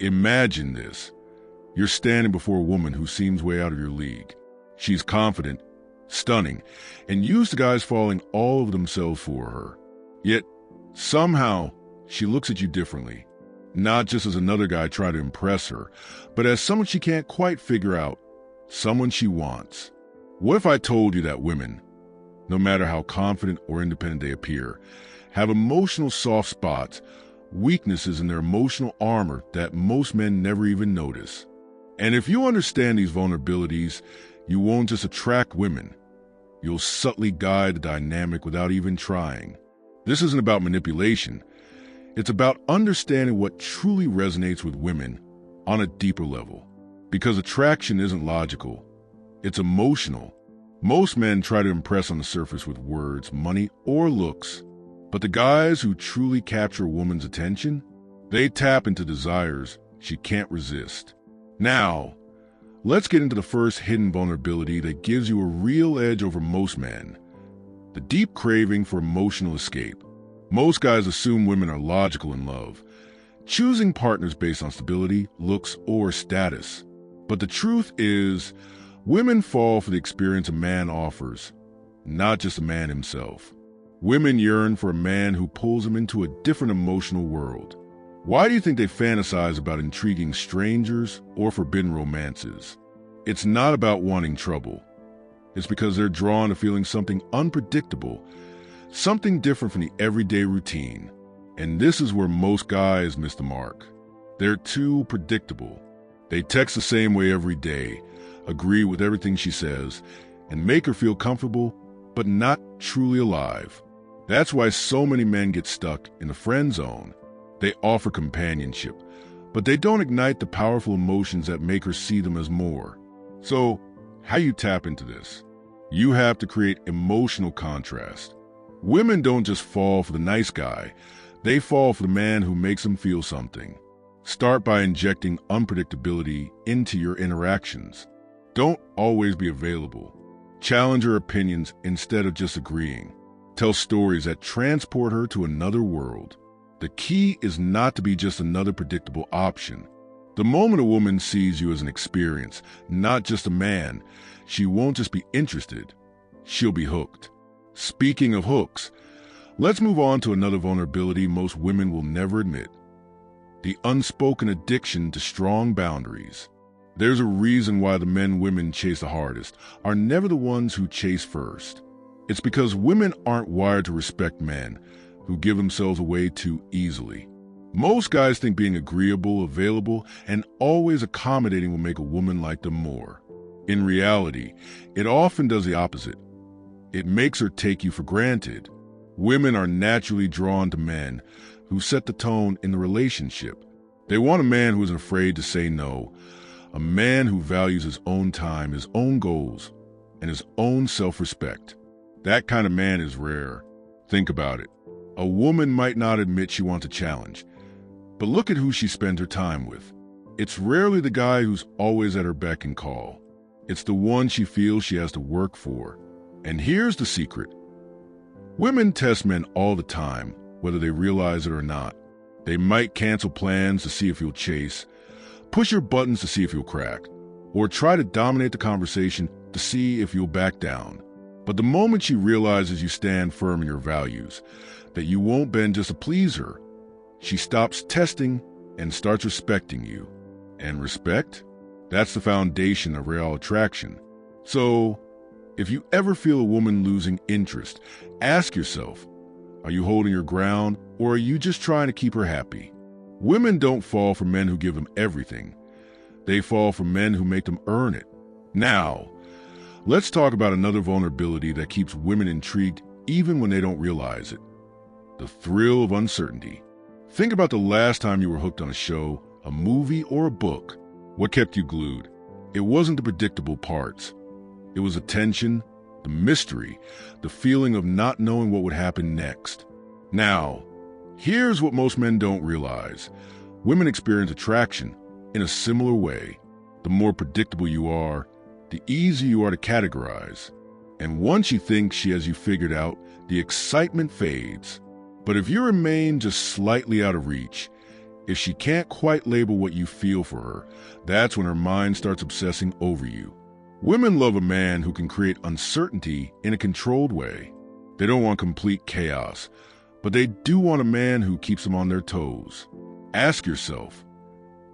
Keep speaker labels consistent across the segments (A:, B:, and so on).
A: Imagine this. You're standing before a woman who seems way out of your league. She's confident, stunning, and used to guys falling all over themselves for her. Yet, somehow, she looks at you differently. Not just as another guy trying to impress her, but as someone she can't quite figure out, someone she wants. What if I told you that women, no matter how confident or independent they appear, have emotional soft spots, weaknesses in their emotional armor that most men never even notice? And if you understand these vulnerabilities, you won't just attract women. You'll subtly guide the dynamic without even trying. This isn't about manipulation. It's about understanding what truly resonates with women on a deeper level. Because attraction isn't logical. It's emotional. Most men try to impress on the surface with words, money, or looks. But the guys who truly capture a woman's attention, they tap into desires she can't resist. Now, let's get into the first hidden vulnerability that gives you a real edge over most men: the deep craving for emotional escape. Most guys assume women are logical in love, choosing partners based on stability, looks, or status. But the truth is, women fall for the experience a man offers, not just a man himself. Women yearn for a man who pulls them into a different emotional world. Why do you think they fantasize about intriguing strangers or forbidden romances? It's not about wanting trouble. It's because they're drawn to feeling something unpredictable, something different from the everyday routine. And this is where most guys miss the mark. They're too predictable. They text the same way every day, agree with everything she says, and make her feel comfortable, but not truly alive. That's why so many men get stuck in the friend zone. They offer companionship, but they don't ignite the powerful emotions that make her see them as more. So, how you tap into this? You have to create emotional contrast. Women don't just fall for the nice guy, they fall for the man who makes them feel something. Start by injecting unpredictability into your interactions. Don't always be available. Challenge her opinions instead of just agreeing. Tell stories that transport her to another world. The key is not to be just another predictable option. The moment a woman sees you as an experience, not just a man, she won't just be interested, she'll be hooked. Speaking of hooks, let's move on to another vulnerability most women will never admit: the unspoken addiction to strong boundaries. There's a reason why the men women chase the hardest are never the ones who chase first. It's because women aren't wired to respect men who give themselves away too easily. Most guys think being agreeable, available, and always accommodating will make a woman like them more. In reality, it often does the opposite. It makes her take you for granted. Women are naturally drawn to men who set the tone in the relationship. They want a man who isn't afraid to say no, a man who values his own time, his own goals, and his own self-respect. That kind of man is rare. Think about it. A woman might not admit she wants a challenge, but look at who she spends her time with. It's rarely the guy who's always at her beck and call. It's the one she feels she has to work for. And here's the secret. Women test men all the time, whether they realize it or not. They might cancel plans to see if you'll chase, push your buttons to see if you'll crack, or try to dominate the conversation to see if you'll back down. But the moment she realizes you stand firm in your values, that you won't bend just to please her, she stops testing and starts respecting you. And respect? That's the foundation of real attraction. So, if you ever feel a woman losing interest, ask yourself, are you holding your ground, or are you just trying to keep her happy? Women don't fall for men who give them everything. They fall for men who make them earn it. Now, let's talk about another vulnerability that keeps women intrigued even when they don't realize it: the thrill of uncertainty. Think about the last time you were hooked on a show, a movie, or a book. What kept you glued? It wasn't the predictable parts. It was the tension, the mystery, the feeling of not knowing what would happen next. Now, here's what most men don't realize. Women experience attraction in a similar way. The more predictable you are, the easier you are to categorize. And once she thinks she has you figured out, the excitement fades. But if you remain just slightly out of reach, If she can't quite label what you feel for her, that's when her mind starts obsessing over you. Women love a man who can create uncertainty in a controlled way. They don't want complete chaos, but they do want a man who keeps them on their toes. Ask yourself,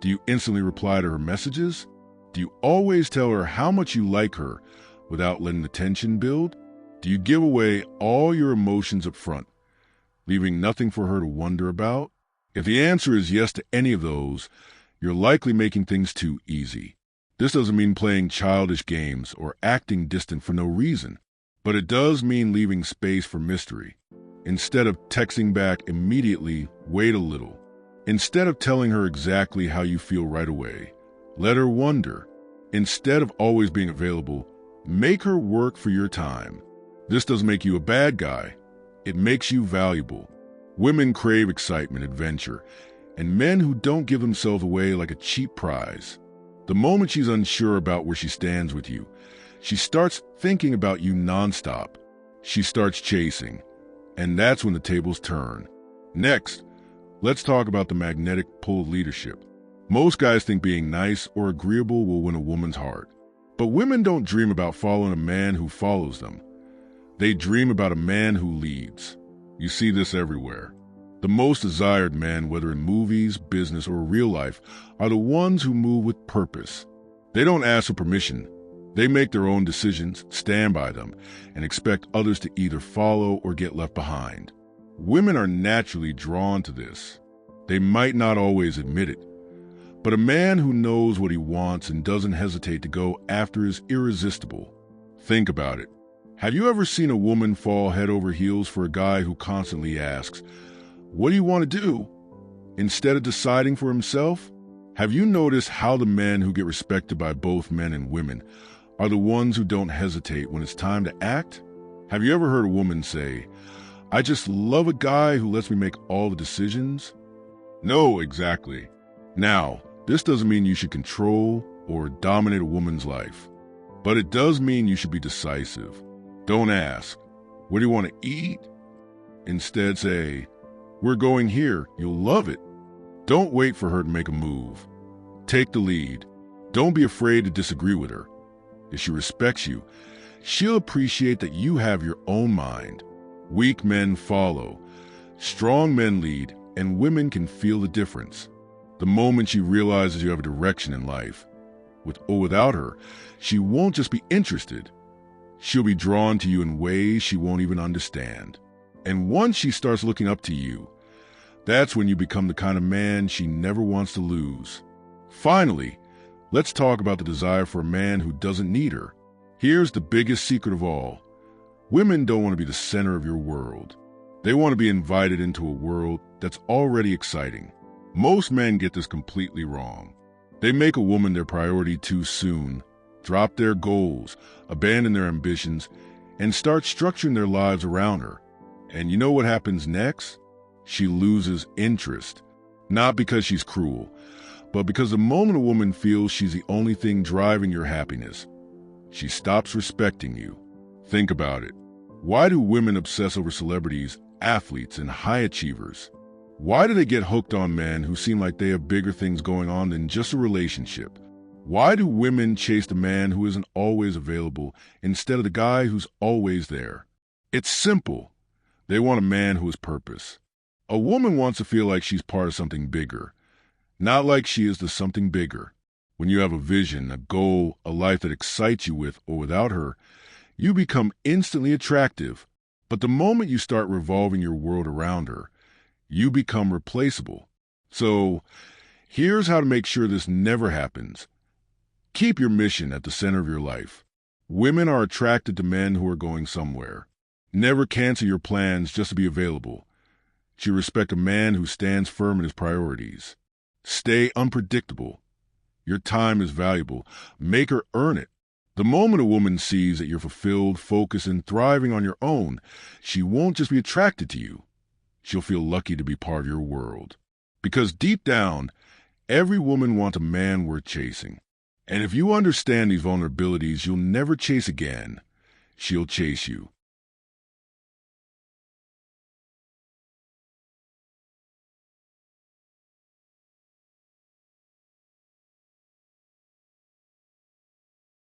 A: do you instantly reply to her messages? Do you always tell her how much you like her without letting the tension build? Do you give away all your emotions up front, leaving nothing for her to wonder about? If the answer is yes to any of those, you're likely making things too easy. This doesn't mean playing childish games or acting distant for no reason, but it does mean leaving space for mystery. Instead of texting back immediately, wait a little. Instead of telling her exactly how you feel right away, let her wonder. Instead of always being available, make her work for your time. This doesn't make you a bad guy. It makes you valuable. Women crave excitement, adventure, and men who don't give themselves away like a cheap prize. The moment she's unsure about where she stands with you, she starts thinking about you nonstop. She starts chasing, and that's when the tables turn. Next, let's talk about the magnetic pull of leadership. Most guys think being nice or agreeable will win a woman's heart. But women don't dream about following a man who follows them. They dream about a man who leads. You see this everywhere. The most desired men, whether in movies, business, or real life, are the ones who move with purpose. They don't ask for permission. They make their own decisions, stand by them, and expect others to either follow or get left behind. Women are naturally drawn to this. They might not always admit it, but a man who knows what he wants and doesn't hesitate to go after is irresistible. Think about it. Have you ever seen a woman fall head over heels for a guy who constantly asks, "What do you want to do?" instead of deciding for himself? Have you noticed how the men who get respected by both men and women are the ones who don't hesitate when it's time to act? Have you ever heard a woman say, "I just love a guy who lets me make all the decisions"? No, exactly. Now, this doesn't mean you should control or dominate a woman's life, but it does mean you should be decisive. Don't ask, "What do you want to eat?" Instead say, "We're going here, you'll love it." Don't wait for her to make a move. Take the lead. Don't be afraid to disagree with her. If she respects you, she'll appreciate that you have your own mind. Weak men follow. Strong men lead, and women can feel the difference. The moment she realizes you have a direction in life, with or without her, she won't just be interested. She'll be drawn to you in ways she won't even understand. And once she starts looking up to you, that's when you become the kind of man she never wants to lose. Finally, let's talk about the desire for a man who doesn't need her. Here's the biggest secret of all. Women don't want to be the center of your world. They want to be invited into a world that's already exciting. Most men get this completely wrong. They make a woman their priority too soon, drop their goals, abandon their ambitions, and start structuring their lives around her. And you know what happens next? She loses interest. Not because she's cruel, but because the moment a woman feels she's the only thing driving your happiness, she stops respecting you. Think about it. Why do women obsess over celebrities, athletes, and high achievers? Why do they get hooked on men who seem like they have bigger things going on than just a relationship? Why do women chase the man who isn't always available instead of the guy who's always there? It's simple. They want a man who has purpose. A woman wants to feel like she's part of something bigger, not like she is the something bigger. When you have a vision, a goal, a life that excites you with or without her, you become instantly attractive. But the moment you start revolving your world around her, you become replaceable. So, here's how to make sure this never happens. Keep your mission at the center of your life. Women are attracted to men who are going somewhere. Never cancel your plans just to be available. She respects a man who stands firm in his priorities. Stay unpredictable. Your time is valuable. Make her earn it. The moment a woman sees that you're fulfilled, focused, and thriving on your own, she won't just be attracted to you. She'll feel lucky to be part of your world. Because deep down, every woman wants a man worth chasing. And if you understand these vulnerabilities, you'll never chase again. She'll chase you.